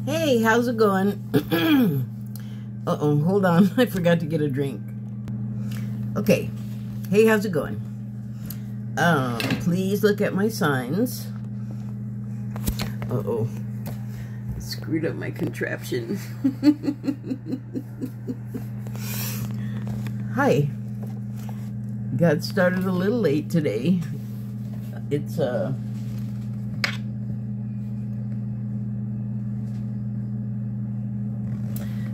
Hey, how's it going? Uh-oh, hold on. I forgot to get a drink. Okay. Hey, how's it going? Please look at my signs. Uh-oh. Screwed up my contraption. Hi. Got started a little late today. It's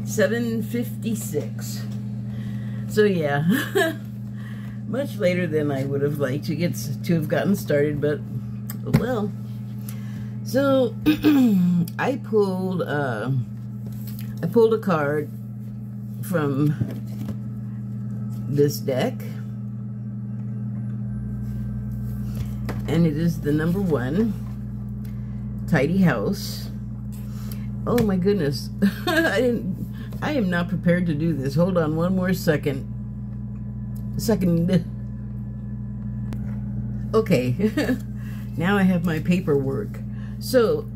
7:56. So yeah, much later than I would have liked to have gotten started, but well. So I pulled a card from this deck, and it is the number 1, Tidy House. Oh my goodness. I am not prepared to do this. Hold on one more second. Okay. Now I have my paperwork. So,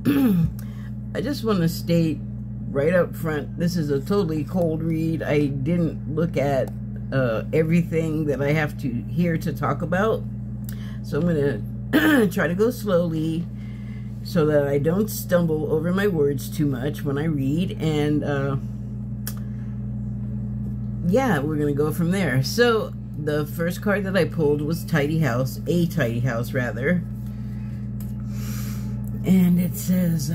I just want to state right up front, this is a totally cold read. I didn't look at everything that I have to here to talk about. So I'm going to try to go slowly so that I don't stumble over my words too much when I read. And yeah, we're going to go from there. So the first card that I pulled was Tidy House, a Tidy House rather. And it says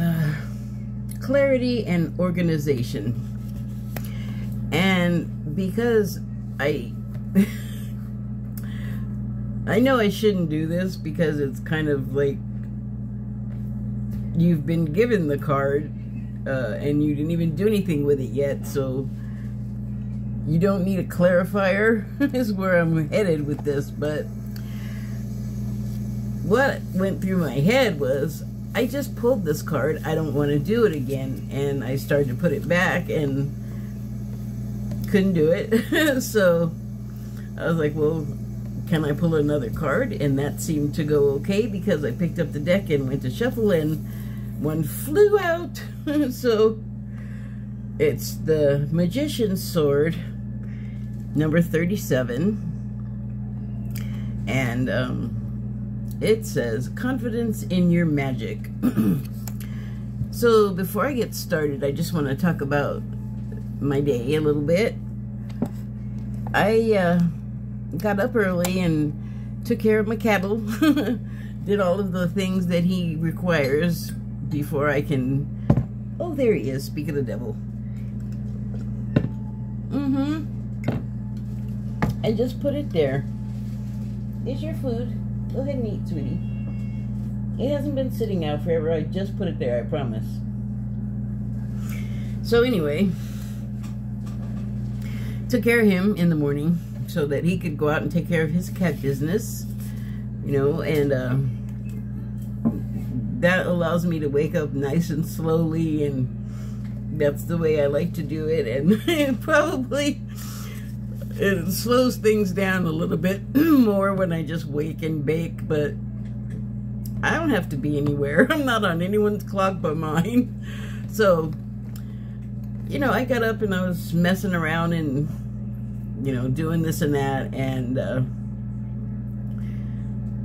clarity and organization. And because I know I shouldn't do this because it's kind of like you've been given the card and you didn't even do anything with it yet, so you don't need a clarifier is where I'm headed with this. But what went through my head was, I just pulled this card, I don't want to do it again, and I started to put it back and couldn't do it. So I was like, well, can I pull another card? And that seemed to go okay because I picked up the deck and went to shuffle and one flew out. So it's the Magician's Sword, number 37, and it says confidence in your magic. So before I get started, I just want to talk about my day a little bit. I got up early and took care of my cattle. Did all of the things that he requires before I can... Oh, there he is. Speak of the devil. I just put it there. It's your food. Go ahead and eat, sweetie. It hasn't been sitting out forever. I just put it there, I promise. So anyway, took care of him in the morning so that he could go out and take care of his cat business, you know, and that allows me to wake up nice and slowly, and that's the way I like to do it. And it slows things down a little bit more when I just wake and bake, but I don't have to be anywhere. I'm not on anyone's clock but mine. So, you know, I got up and I was messing around and, you know, doing this and that, and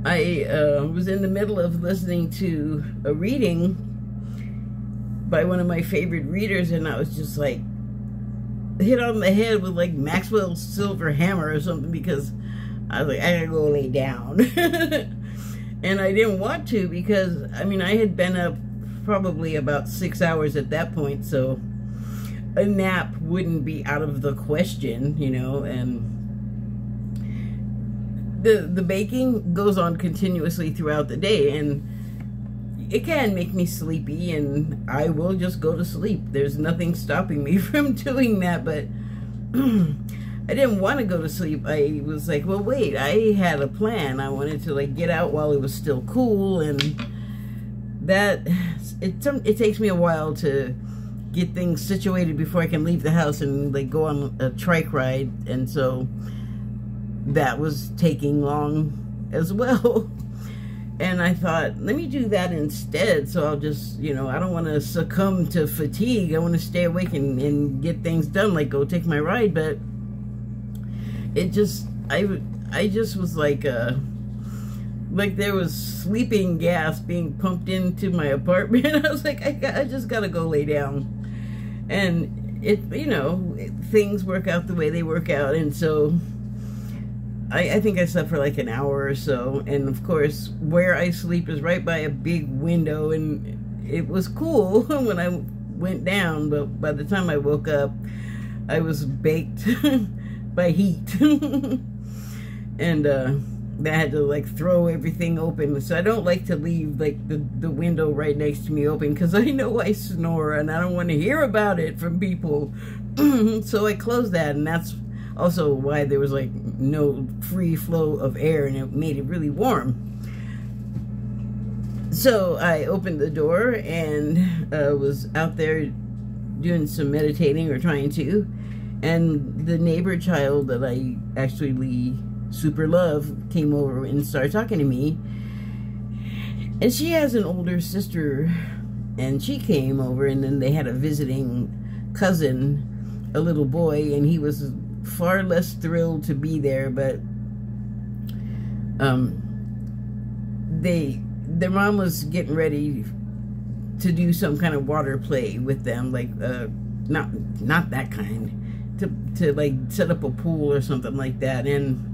I was in the middle of listening to a reading by one of my favorite readers, and I was just like, hit on the head with like Maxwell's silver hammer or something, because I was like, I gotta go lay down. And I didn't want to because, I mean, I had been up probably about 6 hours at that point, so a nap wouldn't be out of the question, you know. And the baking goes on continuously throughout the day, and it can make me sleepy, and I will just go to sleep. There's nothing stopping me from doing that, but I didn't want to go to sleep. I was like, well, wait, I had a plan. I wanted to like get out while it was still cool, and that it takes me a while to get things situated before I can leave the house and like go on a trike ride, and so that was taking long as well. And I thought, let me do that instead. So I'll just, you know, I don't want to succumb to fatigue. I want to stay awake and get things done, like go take my ride. But it just, I just was like there was sleeping gas being pumped into my apartment. I was like, I just got to go lay down. And it, you know, things work out the way they work out. And so I think I slept for like an hour or so, and of course where I sleep is right by a big window, and it was cool when I went down, but by the time I woke up I was baked by heat. And I had to like throw everything open, so I don't like to leave like the window right next to me open, because I know I snore and I don't want to hear about it from people. So I closed that, and that's also why there was like no free flow of air, and it made it really warm. So I opened the door and was out there doing some meditating, or trying to, and the neighbor child that I actually super love came over and started talking to me. And she has an older sister, and she came over, and then they had a visiting cousin, a little boy, and he was far less thrilled to be there, but their mom was getting ready to do some kind of water play with them, like not that kind, to like set up a pool or something like that. And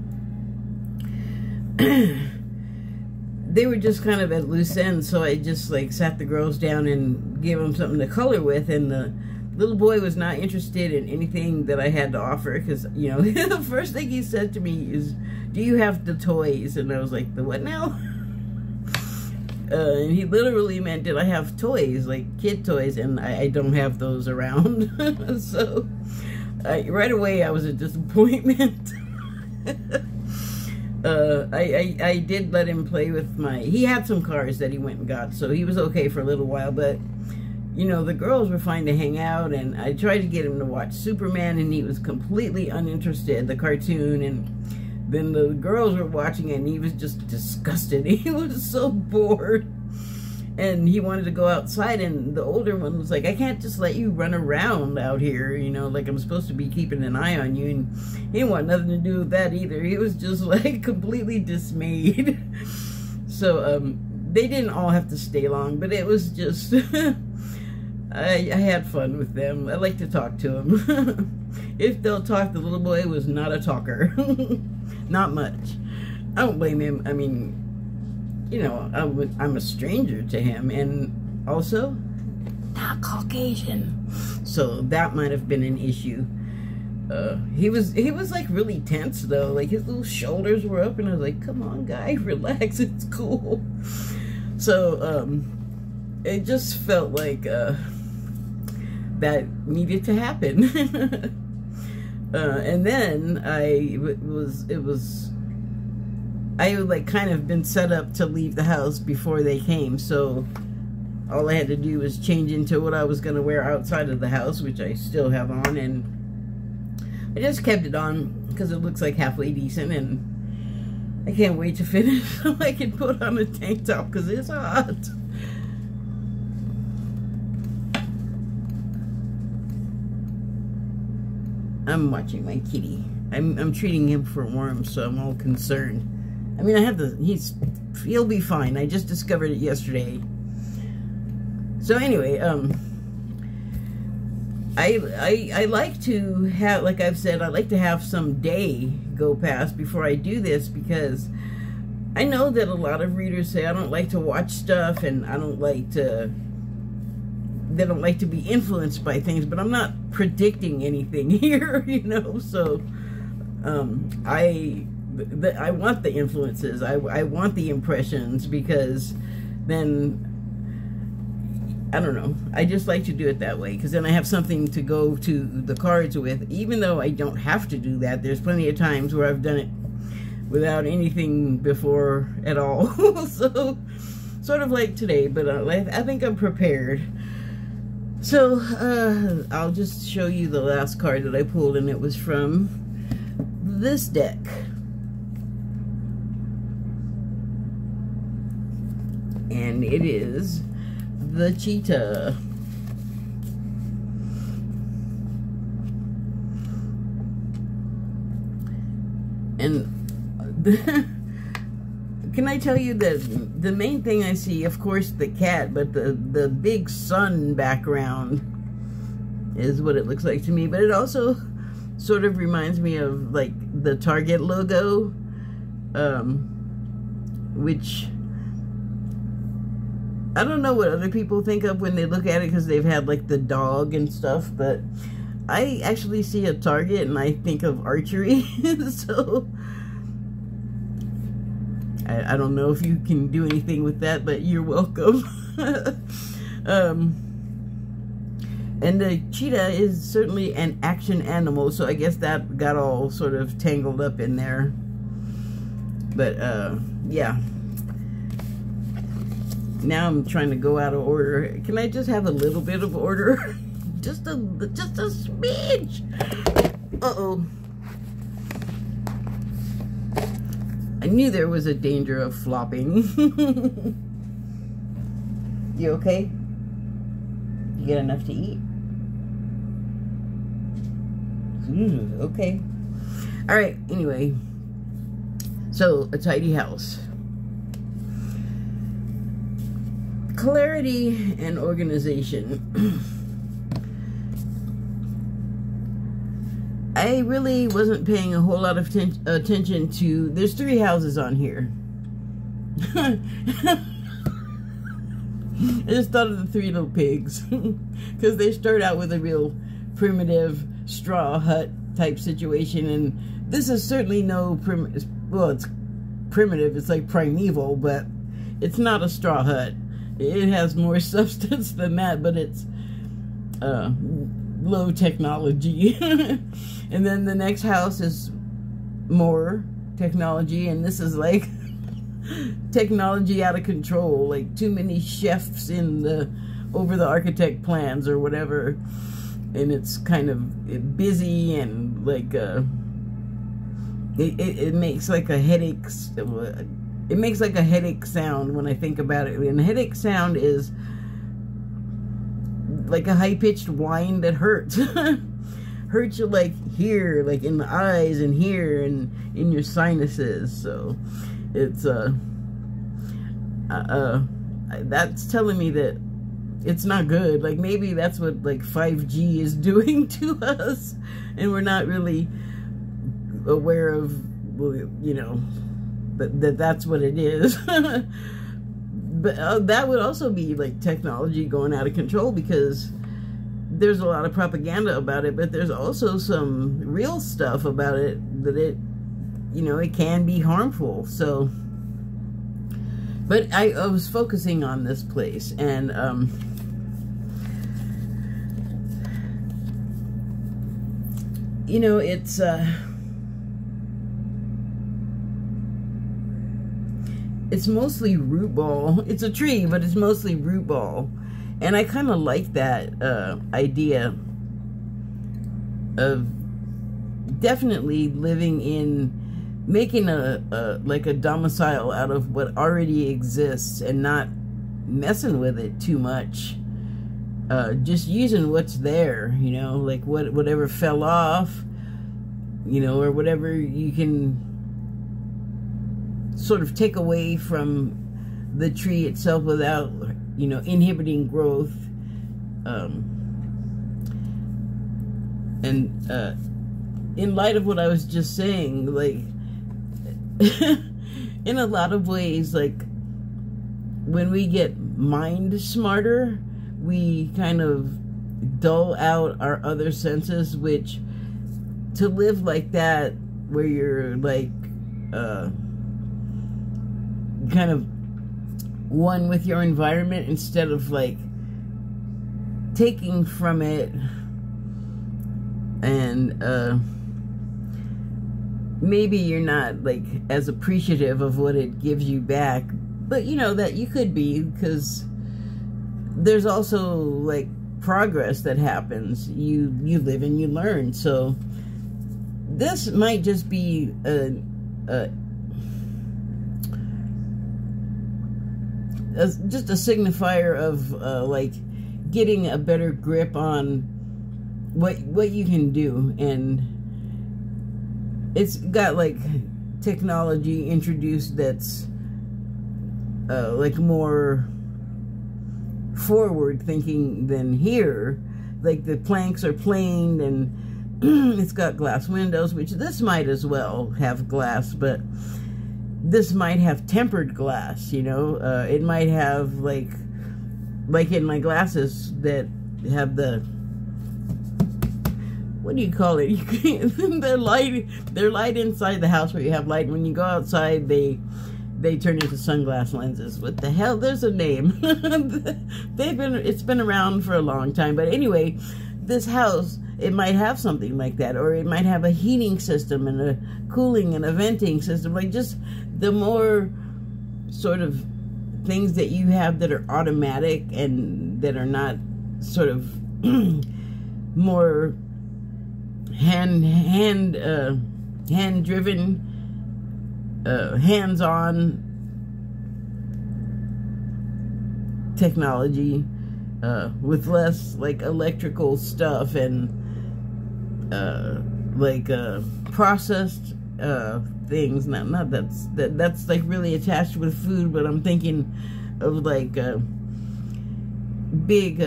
they were just kind of at loose ends, so I just like sat the girls down and gave them something to color with. And the little boy was not interested in anything that I had to offer, because, you know, the first thing he said to me is, do you have the toys? And I was like, the what now? And he literally meant, did I have toys, like kid toys? And I don't have those around. So right away I was a disappointment. I did let him play with he had some cars that he went and got, so he was okay for a little while. But you know, the girls were fine to hang out, and I tried to get him to watch Superman, and he was completely uninterested, the cartoon. And then the girls were watching it, and he was just disgusted. He was so bored, and he wanted to go outside, and the older one was like, I can't just let you run around out here, you know, like I'm supposed to be keeping an eye on you. And he didn't want nothing to do with that either. He was just like completely dismayed. So they didn't all have to stay long, but it was just I had fun with them. I like to talk to them. If they'll talk, the little boy was not a talker. Not much. I don't blame him. I mean, you know, I'm a stranger to him, and also not Caucasian, so that might have been an issue. He was like really tense though, like his little shoulders were up, and I was like, come on guy, relax, it's cool. So it just felt like that needed to happen. And then I had like kind of been set up to leave the house before they came, so all I had to do was change into what I was going to wear outside of the house, which I still have on, and I just kept it on because it looks like halfway decent, and I can't wait to finish so I can put on a tank top because it's hot. I'm watching my kitty. I'm treating him for worms, so I'm all concerned. I mean, he'll be fine. I just discovered it yesterday. So anyway, I like to have, like I've said, I like to have some day go past before I do this, because I know that a lot of readers say I don't like to watch stuff, and they don't like to be influenced by things, but I'm not predicting anything here, you know. So I want the influences, I want the impressions, because then, I don't know, I just like to do it that way, because then I have something to go to the cards with, even though I don't have to do that. There's plenty of times where I've done it without anything before at all. So sort of like today, but I think I'm prepared. So I'll just show you the last card that I pulled, and it was from this deck. and it is the cheetah. And can I tell you that the main thing I see, of course, the cat, but the big sun background is what it looks like to me. But it also sort of reminds me of like the Target logo, which I don't know what other people think of when they look at it, because they've had like the dog and stuff, but I actually see a target and I think of archery. So I don't know if you can do anything with that, but you're welcome. And the cheetah is certainly an action animal, so I guess that got all sort of tangled up in there. But yeah. Now I'm trying to go out of order. Can I just have a little bit of order? just a smidge. Uh-oh. I knew there was a danger of flopping. You okay? You get enough to eat? Okay. All right, anyway. So, a tidy house. Clarity and organization. I really wasn't paying a whole lot of attention to... There's 3 houses on here. I just thought of the 3 little pigs. Because they start out with a real primitive straw hut type situation. And this is certainly no... Well, it's primitive. It's like primeval, but it's not a straw hut. It has more substance than that, but it's low technology. And then the next house is more technology, and this is like technology out of control, like too many chefs over the architect plans or whatever, and it's kind of busy and like it makes like a headache. It makes like a headache sound when I think about it. And a headache sound is like a high-pitched whine that hurts. Hurts you like here, like in the eyes and here and in your sinuses. So it's that's telling me that it's not good. Like maybe that's what like 5G is doing to us, and we're not really aware of, you know, that's what it is. But that would also be like technology going out of control, because there's a lot of propaganda about it, but there's also some real stuff about it that it, you know, it can be harmful. So, but I was focusing on this place, and you know, it's mostly root ball. It's a tree, but it's mostly root ball. And I kind of like that idea of definitely living in, making like a domicile out of what already exists and not messing with it too much. Just using what's there, you know, like whatever fell off, you know, or whatever you can sort of take away from the tree itself without, you know, inhibiting growth. And in light of what I was just saying, like, in a lot of ways, like, when we get mind smarter, we kind of dull out our other senses, which, to live like that, where you're, like, kind of one with your environment instead of like taking from it, and maybe you're not like as appreciative of what it gives you back, but you know that you could be, because there's also like progress that happens. You live and you learn. So this might just be just a signifier of like getting a better grip on what you can do. And it's got like technology introduced that's like more forward thinking than here. Like the planks are planed, and it's got glass windows, which this might as well have glass, but this might have tempered glass, you know. It might have like in my glasses that have the, what do you call it? You can't, they're light inside the house where you have light. When you go outside, they turn into sunglass lenses. What the hell? There's a name. It's been around for a long time. But anyway, this house, it might have something like that, or it might have a heating system and a cooling and a venting system. Like, just the more sort of things that you have that are automatic and that are not sort of more hand driven, hands-on technology, with less like electrical stuff and like processed things. Not that's like really attached with food, but I'm thinking of like big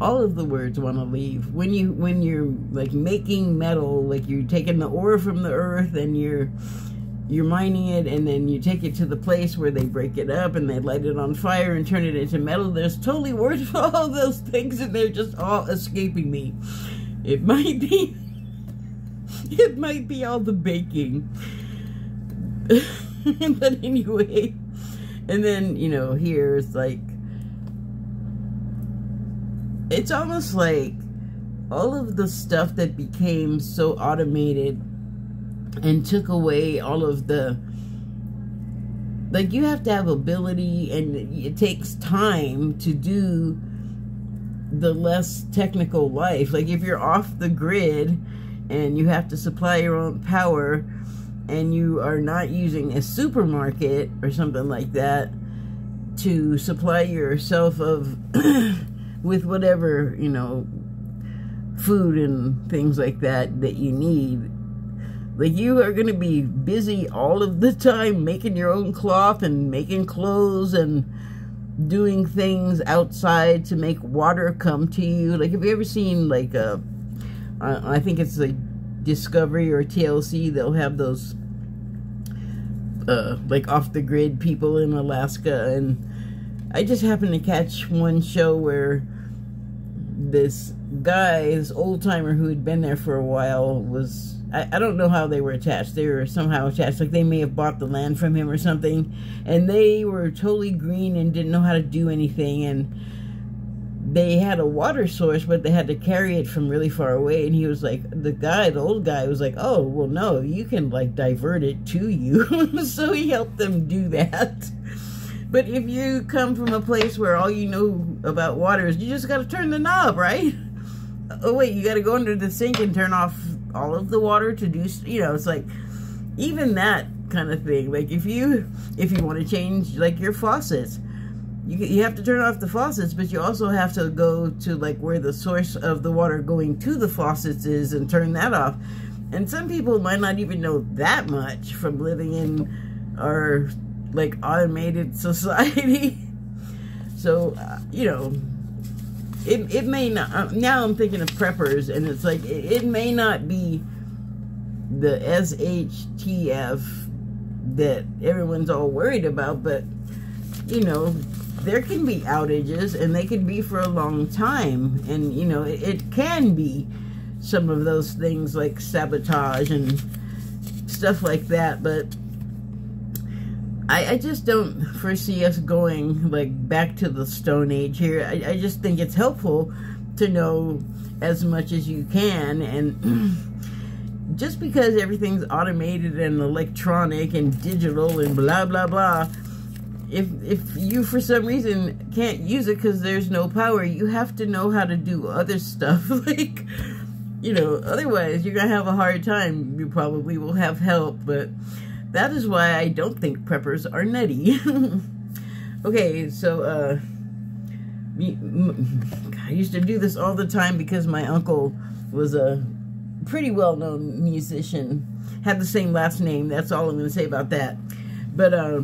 all of the words want to leave. When you're like making metal, like you're taking the ore from the earth and you're mining it, and then you take it to the place where they break it up and they light it on fire and turn it into metal. There's totally words for all those things, and they're just all escaping me. It might be all the baking. But anyway, and then, you know, here it's like, it's almost like all of the stuff that became so automated and took away all of the, like, you have to have ability, and it takes time to do the less technical life. Like, if you're off the grid and you have to supply your own power, and you are not using a supermarket or something like that to supply yourself of with whatever, you know, food and things like that you need. Like, you are going to be busy all of the time making your own cloth and making clothes and doing things outside to make water come to you. Like, have you ever seen, like, I think it's like Discovery or TLC, they'll have those, like, off-the-grid people in Alaska, and I just happened to catch one show where this guy, this old-timer who had been there for a while, was, I don't know how they were attached. They were somehow attached, like they may have bought the land from him or something, and they were totally green and didn't know how to do anything, and they had a water source, but they had to carry it from really far away. And he was like, the old guy was like, oh, well, no, you can, like, divert it to you. So he helped them do that. But if you come from a place where all you know about water is you just got to turn the knob, right? Oh, wait, you got to go under the sink and turn off all of the water to do, you know, it's like, even that kind of thing. Like, if you want to change, like, your faucets, you have to turn off the faucets, but you also have to go to, like, where the source of the water going to the faucets is and turn that off. And some people might not even know that much from living in our, like, automated society. So, you know, it may not, now I'm thinking of preppers, and it's like, it may not be the SHTF that everyone's all worried about, but, you know, there can be outages, and they can be for a long time, and, you know, it can be some of those things like sabotage and stuff like that, but I just don't foresee us going, like, back to the Stone Age here. I just think it's helpful to know as much as you can, and just because everything's automated and electronic and digital and blah, blah, blah, if you, for some reason, can't use it because there's no power, you have to know how to do other stuff. Like, you know, otherwise you're going to have a hard time. You probably will have help, but that is why I don't think preppers are nutty. Okay, so I used to do this all the time because my uncle was a pretty well-known musician, had the same last name. That's all I'm going to say about that. But I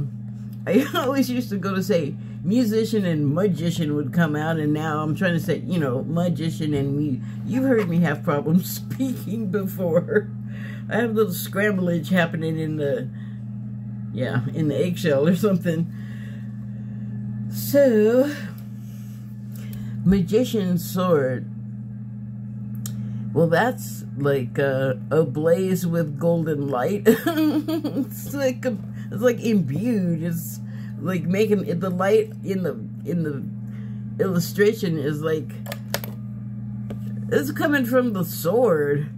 always used to go to say musician and magician would come out, and now I'm trying to say, you know, magician and me. You've heard me have problems speaking before. I have a little scramblage happening in the, yeah, in the eggshell or something. So, magician's sword. Well, that's like ablaze with golden light. It's like imbued. It's like making it, the light in the illustration is like, it's coming from the sword.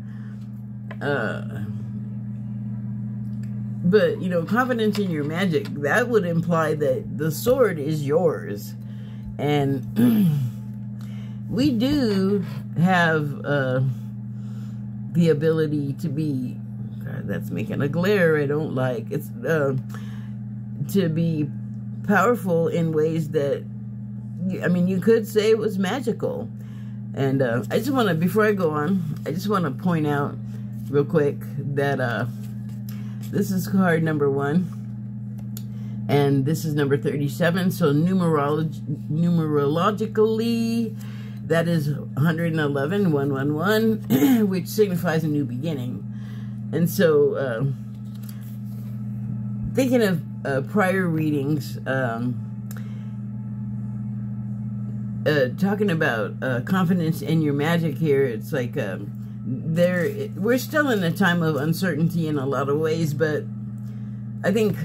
But you know, confidence in your magic, that would imply that the sword is yours, and we do have the ability to be, God, that's making a glare I don't like. It's to be powerful in ways that, I mean, you could say it was magical. And I just want to, before I go on, I just want to point out real quick that this is card number 1, and this is number 37. So numerologically, that is 111, 111, which signifies a new beginning. And so, thinking of prior readings, talking about confidence in your magic here, it's like we're still in a time of uncertainty in a lot of ways, but I think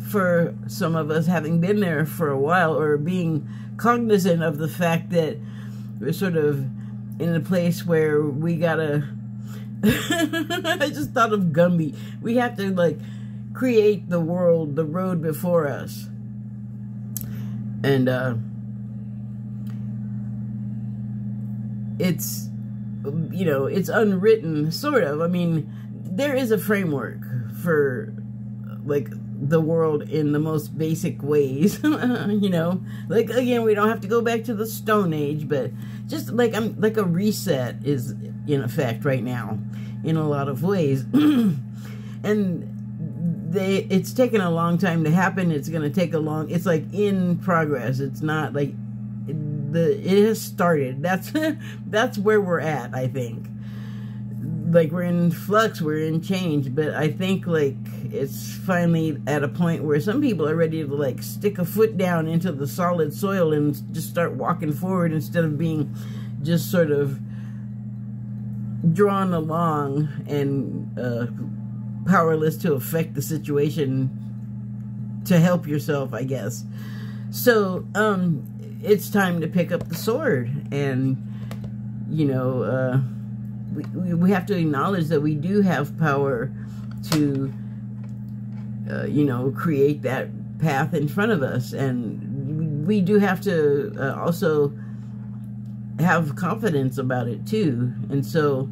for some of us, having been there for a while, or being cognizant of the fact that we're sort of in a place where we gotta I just thought of Gumby. We have to like create the world, the road before us. And it's, you know, it's unwritten, sort of. I mean, there is a framework for like the world in the most basic ways. You know, like, again, we don't have to go back to the Stone Age, but just like like a reset is in effect right now in a lot of ways. And it's taken a long time to happen. It's going to take a long, it's like in progress. It's not like it has started. That's where we're at, I think. Like, we're in flux, we're in change, but I think like it's finally at a point where some people are ready to like stick a foot down into the solid soil and just start walking forward instead of being just sort of drawn along and powerless to affect the situation to help yourself, I guess. So it's time to pick up the sword, and you know, we have to acknowledge that we do have power to, you know, create that path in front of us. And we do have to also have confidence about it too. And so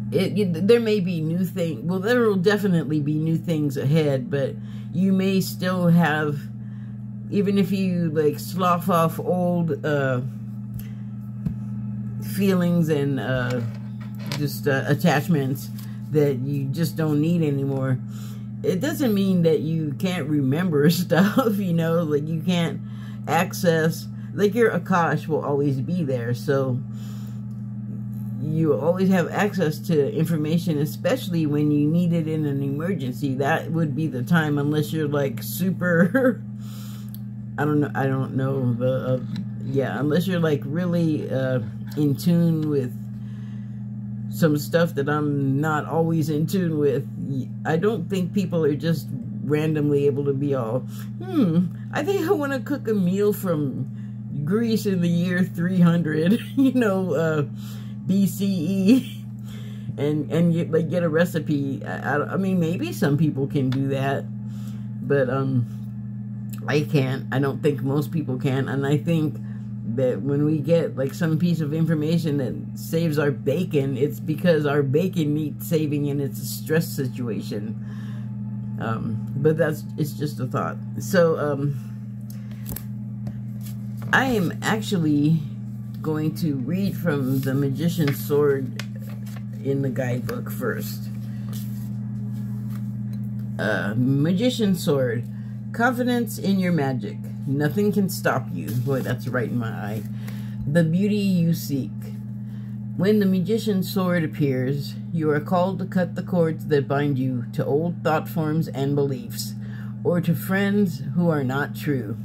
there may be new things. Well, there will definitely be new things ahead, but you may still have, even if you like slough off old feelings and just attachments that you just don't need anymore, it doesn't mean that you can't remember stuff, you know, like you can't access, like your Akash will always be there, so you always have access to information, especially when you need it in an emergency. That would be the time, unless you're like super I don't know yeah, unless you're like really in tune with some stuff that I'm not always in tune with. I don't think people are just randomly able to be all, I think I want to cook a meal from Greece in the year 300, you know, BCE, and you, like, get a recipe. I mean, maybe some people can do that, but I can't. I don't think most people can, and I think that when we get like some piece of information that saves our bacon, it's because our bacon needs saving and it's a stress situation. But it's just a thought. So I am actually going to read from the Magician's Sword in the guidebook first. Magician's Sword. Confidence in your magic. Nothing can stop you. Boy, that's right in my eye. The beauty you seek. When the Magician's Sword appears, you are called to cut the cords that bind you to old thought forms and beliefs, or to friends who are not true.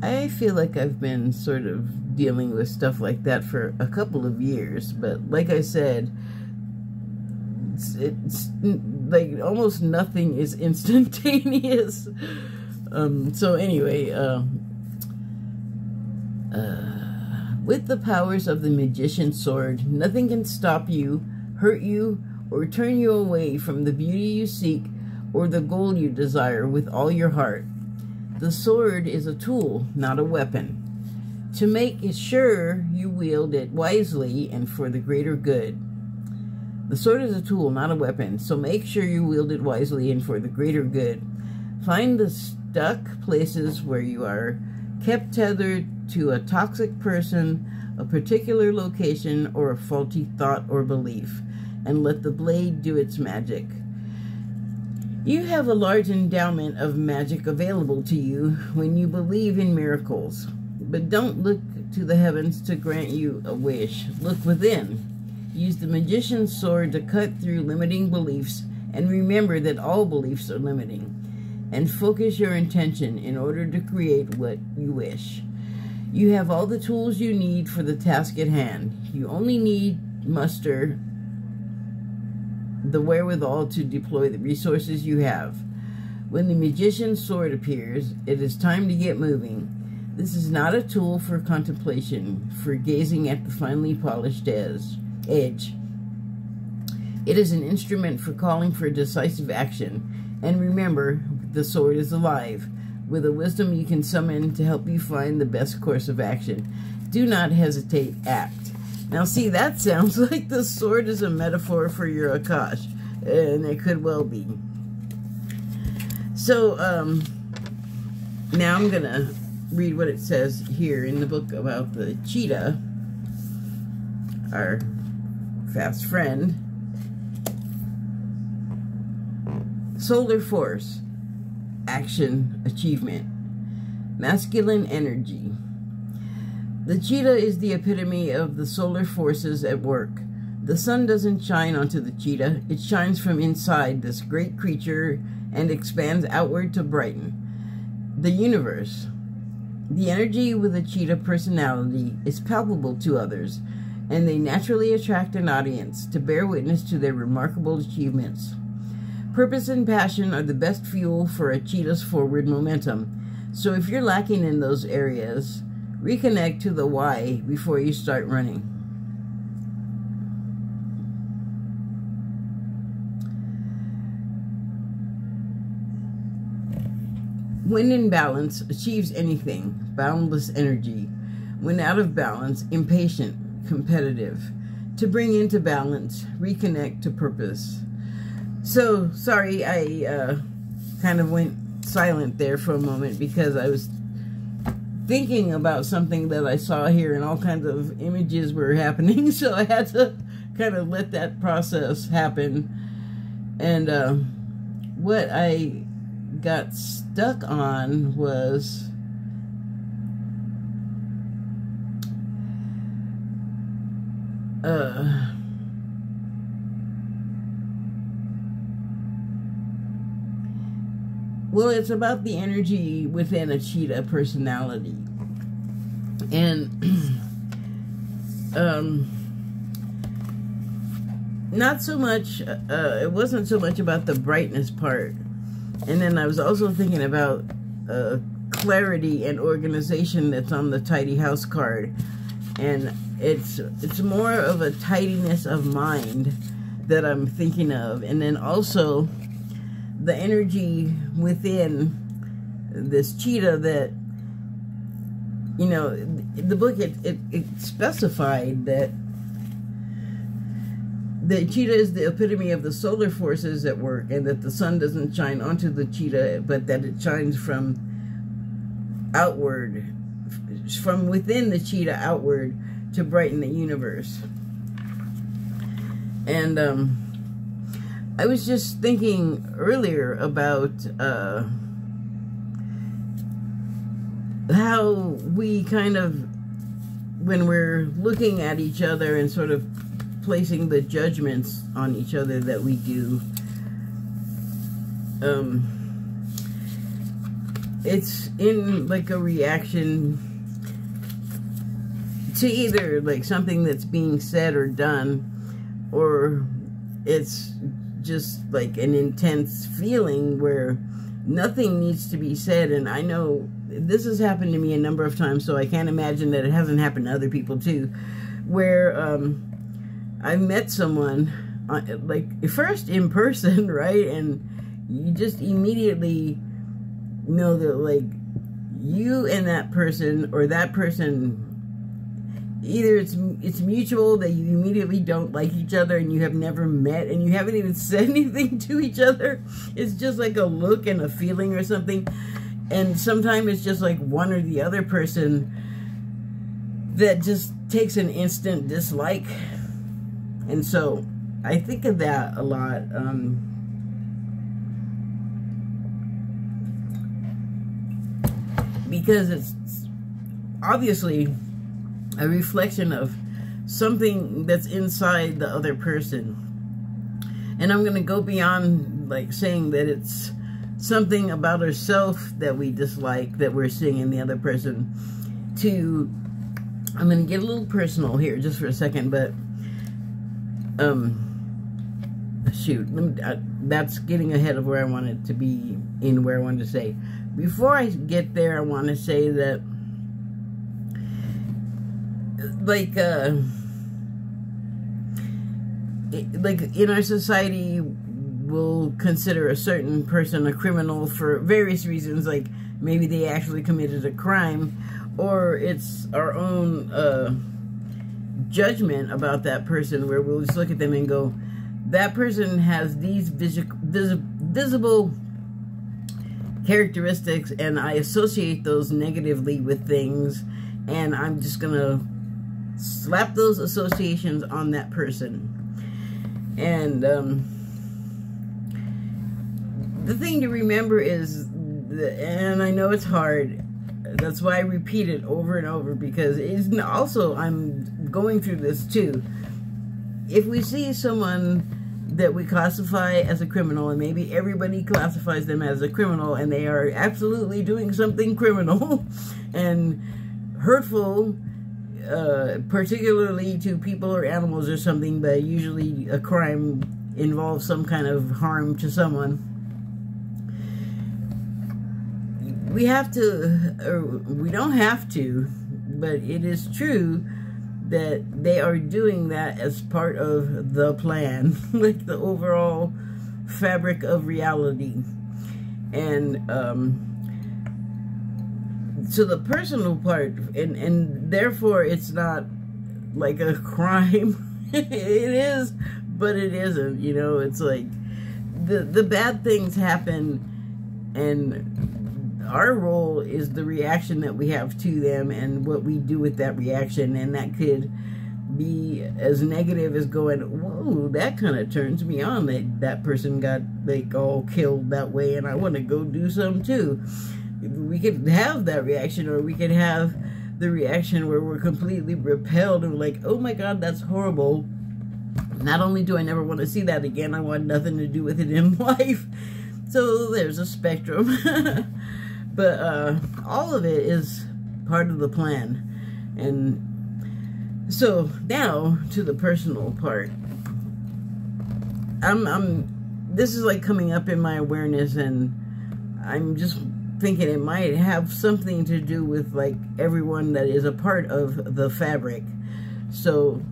I feel like I've been sort of dealing with stuff like that for a couple of years, but like I said, it's like almost nothing is instantaneous. So anyway, with the powers of the Magician's Sword, nothing can stop you, hurt you, or turn you away from the beauty you seek or the goal you desire with all your heart. The sword is a tool, not a weapon. To make sure you wield it wisely and for the greater good. The sword is a tool, not a weapon, so make sure you wield it wisely and for the greater good. Find the stuck places where you are kept tethered to a toxic person, a particular location, or a faulty thought or belief, and let the blade do its magic. You have a large endowment of magic available to you when you believe in miracles. But don't look to the heavens to grant you a wish. Look within. Use the Magician's Sword to cut through limiting beliefs, and remember that all beliefs are limiting. And focus your intention in order to create what you wish. You have all the tools you need for the task at hand. You only need muster the wherewithal to deploy the resources you have. When the Magician's Sword appears, it is time to get moving. This is not a tool for contemplation, for gazing at the finely polished edge. It is an instrument for calling for decisive action. And remember, the sword is alive, with a wisdom you can summon to help you find the best course of action. Do not hesitate, act. Now see, that sounds like the sword is a metaphor for your Akash, and it could well be. So, now I'm gonna read what it says here in the book about the cheetah, our fast friend. Solar force, action, achievement, masculine energy. The cheetah is the epitome of the solar forces at work. The sun doesn't shine onto the cheetah, it shines from inside this great creature and expands outward to brighten the universe. The energy with a cheetah personality is palpable to others, and they naturally attract an audience to bear witness to their remarkable achievements. Purpose and passion are the best fuel for a cheetah's forward momentum, so if you're lacking in those areas, reconnect to the why before you start running. When in balance, achieves anything, boundless energy. When out of balance, impatient, competitive. To bring into balance, reconnect to purpose. So, sorry, I kind of went silent there for a moment because I was thinking about something that I saw here and all kinds of images were happening, so I had to kind of let that process happen. And what I got stuck on was well, it's about the energy within a cheetah personality. And not so much, it wasn't so much about the brightness part. And then I was also thinking about clarity and organization that's on the tidy house card. And it's more of a tidiness of mind that I'm thinking of. And then also the energy within this cheetah that, you know, the book, it specified that the cheetah is the epitome of the solar forces at work, and that the sun doesn't shine onto the cheetah, but that it shines from outward, from within the cheetah outward to brighten the universe. And I was just thinking earlier about how we kind of, when we're looking at each other and sort of placing the judgments on each other that we do, it's in like a reaction to either like something that's being said or done, or it's just like an intense feeling where nothing needs to be said. And I know this has happened to me a number of times, so I can't imagine that it hasn't happened to other people too, where I've met someone like first in person, right? And you just immediately know that like you and that person, or that person, either it's mutual, that you immediately don't like each other and you have never met and you haven't even said anything to each other. It's just like a look and a feeling or something. And sometimes it's just like one or the other person that just takes an instant dislike. And so I think of that a lot. Because it's obviously a reflection of something that's inside the other person. And I'm going to go beyond like saying that it's something about herself that we dislike, that we're seeing in the other person, to, I'm going to get a little personal here just for a second, but shoot, that's getting ahead of where I wanted to be in where I wanted to say. Before I get there, I want to say that like in our society, we'll consider a certain person a criminal for various reasons, like maybe they actually committed a crime, or it's our own judgment about that person, where we'll just look at them and go, that person has these visible characteristics, and I associate those negatively with things, and I'm just gonna slap those associations on that person. And the thing to remember is, and I know it's hard, that's why I repeat it over and over, because it's also, I'm going through this too. If we see someone that we classify as a criminal, and maybe everybody classifies them as a criminal, and they are absolutely doing something criminal and hurtful, particularly to people or animals or something, but usually a crime involves some kind of harm to someone, we have to, or we don't have to, but it is true that they are doing that as part of the plan, like the overall fabric of reality. And so the personal part, and therefore it's not like a crime. It is, but it isn't, you know. It's like the bad things happen, and our role is the reaction that we have to them and what we do with that reaction. And that could be as negative as going, whoa, that kind of turns me on, that person got like all killed that way, and I want to go do some too. We could have that reaction, or we could have the reaction where we're completely repelled and we're like, oh my God, that's horrible. Not only do I never want to see that again, I want nothing to do with it in life. So there's a spectrum. But all of it is part of the plan. And so now to the personal part. This is like coming up in my awareness, and I'm just thinking it might have something to do with like everyone that is a part of the fabric. So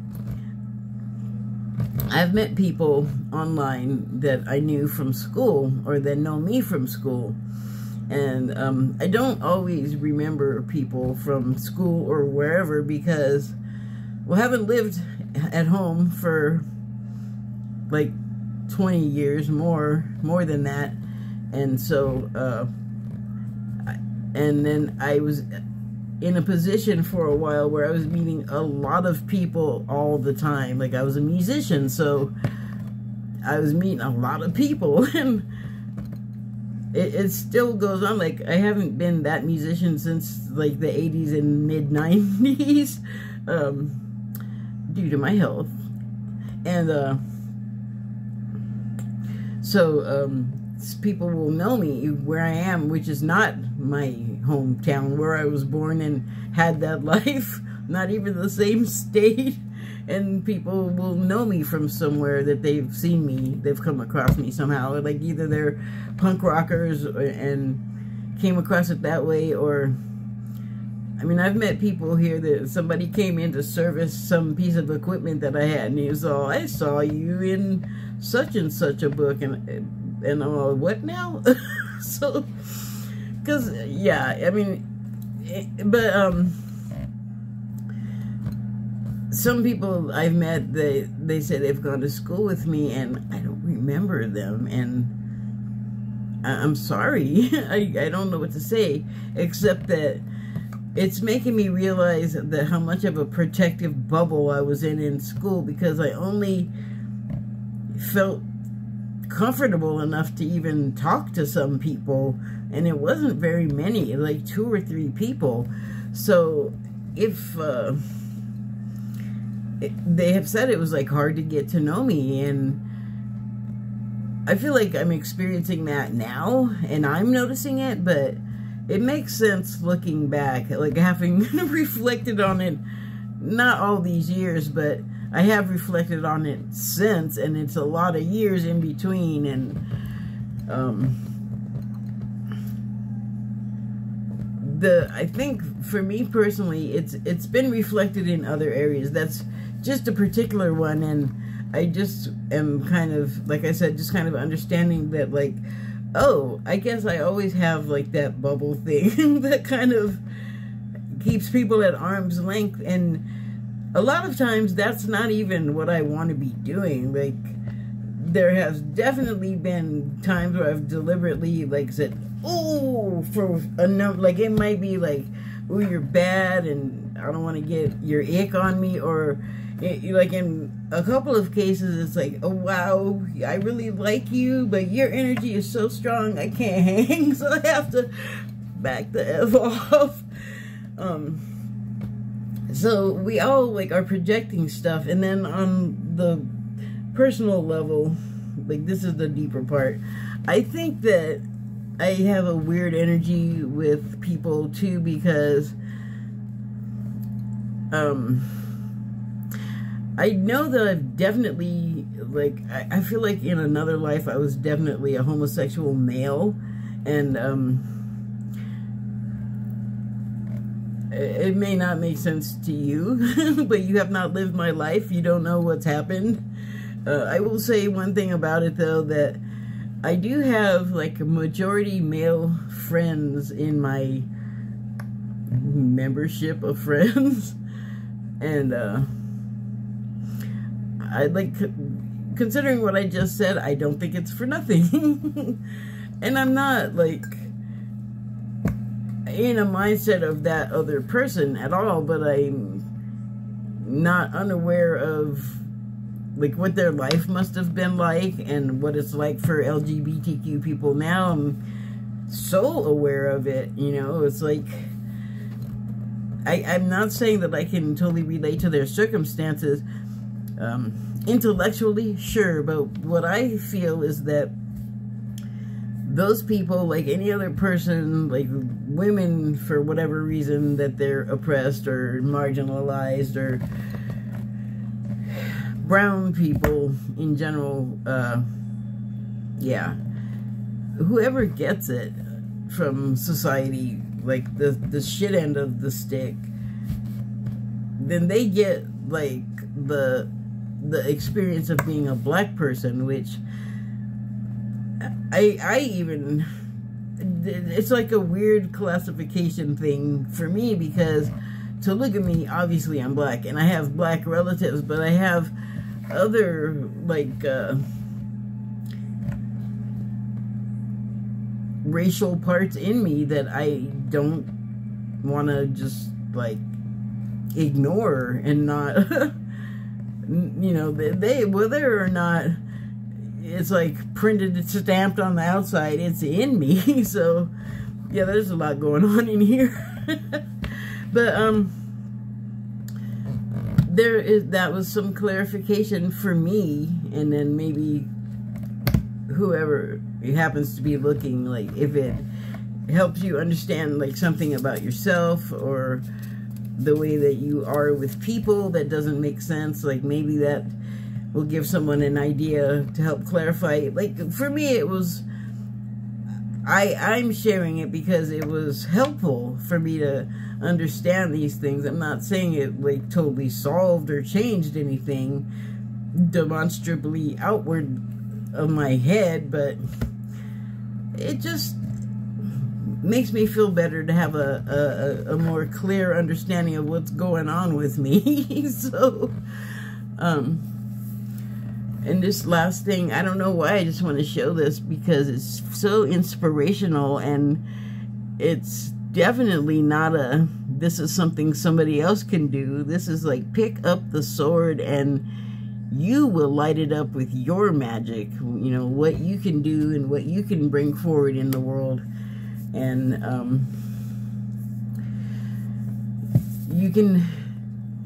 I've met people online that I knew from school, or that know me from school, And I don't always remember people from school or wherever because, well, I haven't lived at home for like 20 years, more than that. And so, and then I was in a position for a while where I was meeting a lot of people all the time. Like, I was a musician, so I was meeting a lot of people, and it still goes on. Like, I haven't been that musician since like the 80s and mid 90s, due to my health. And so people will know me where I am, which is not my hometown where I was born and had that life, not even the same state. And people will know me from somewhere that they've seen me, they've come across me somehow. Like, either they're punk rockers and came across it that way, or, I mean, I've met people here that somebody came in to service some piece of equipment that I had, and he was all, I saw you in such and such a book, and I'm all, what now? So, because, yeah, I mean, some people I've met, they say they've gone to school with me, and I don't remember them, and I'm sorry. I don't know what to say, except that it's making me realize that how much of a protective bubble I was in school, because I only felt comfortable enough to even talk to some people, and it wasn't very many, like 2 or 3 people. So if they have said it was like hard to get to know me, and I feel like I'm experiencing that now, and I'm noticing it, but it makes sense looking back, like having reflected on it, not all these years, but I have reflected on it since, and it's a lot of years in between. And I think for me personally, it's been reflected in other areas. That's just a particular one, and I just am kind of, like I said, just kind of understanding that, like, oh, I guess I always have like that bubble thing that kind of keeps people at arm's length. And a lot of times that's not even what I want to be doing. Like, there has definitely been times where I've deliberately, like, said, oh, for a number, like, it might be like, oh, you're bad and I don't want to get your ick on me, or like in a couple of cases it's like, oh wow, I really like you, but your energy is so strong I can't hang, so I have to back the F off. So we all, like, are projecting stuff. And then on the personal level, like, this is the deeper part, I think that I have a weird energy with people too, because I know that I've definitely, like, I feel like in another life I was definitely a homosexual male, and it may not make sense to you, but you have not lived my life. You don't know what's happened. I will say one thing about it, though, that I do have, like, a majority male friends in my membership of friends. And, I, like, considering what I just said, I don't think it's for nothing. And I'm not, like, in a mindset of that other person at all, but I'm not unaware of, like, what their life must have been like and what it's like for LGBTQ people now. I'm so aware of it, you know. It's like, I'm not saying that I can totally relate to their circumstances intellectually, sure, but what I feel is that those people, like any other person, like women, for whatever reason that they're oppressed or marginalized, or brown people in general, yeah, whoever gets it from society, like the shit end of the stick, then they get, like, the experience of being a black person, which I even it's like a weird classification thing for me, because to look at me, obviously I'm black and I have black relatives, but I have other like racial parts in me that I don't want to just like ignore and not you know, they whether or not it's like printed, it's stamped on the outside, it's in me. So yeah, there's a lot going on in here. But that was some clarification for me, and then maybe whoever happens to be looking, like if it helps you understand like something about yourself or the way that you are with people that doesn't make sense, like maybe that will give someone an idea to help clarify. Like for me, it was, I'm sharing it because it was helpful for me to understand these things. I'm not saying it like totally solved or changed anything demonstrably outward of my head, but it just makes me feel better to have a more clear understanding of what's going on with me. So and this last thing, I don't know why, I just want to show this because it's so inspirational, and it's definitely not this is something somebody else can do. This is like, pick up the sword and you will light it up with your magic. You know, what you can do and what you can bring forward in the world. And you can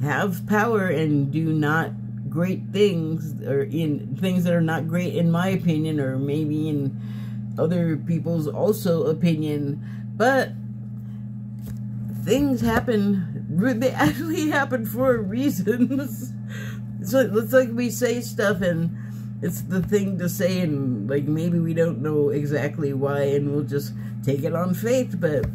have power and do not great things, or in things that are not great in my opinion, or maybe in other people's also opinion, but things happen, they actually happen for a reason. So it's like we say stuff and it's the thing to say, and like maybe we don't know exactly why and we'll just take it on faith, but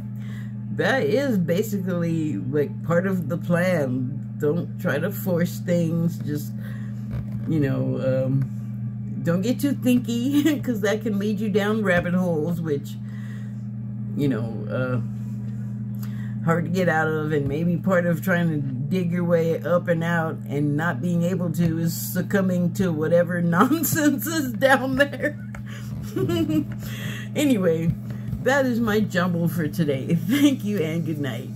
that is basically like part of the plan. Don't try to force things, just, you know, don't get too thinky, because that can lead you down rabbit holes, which, you know, hard to get out of, and maybe part of trying to dig your way up and out and not being able to is succumbing to whatever nonsense is down there. Anyway, that is my jumble for today. Thank you and good night.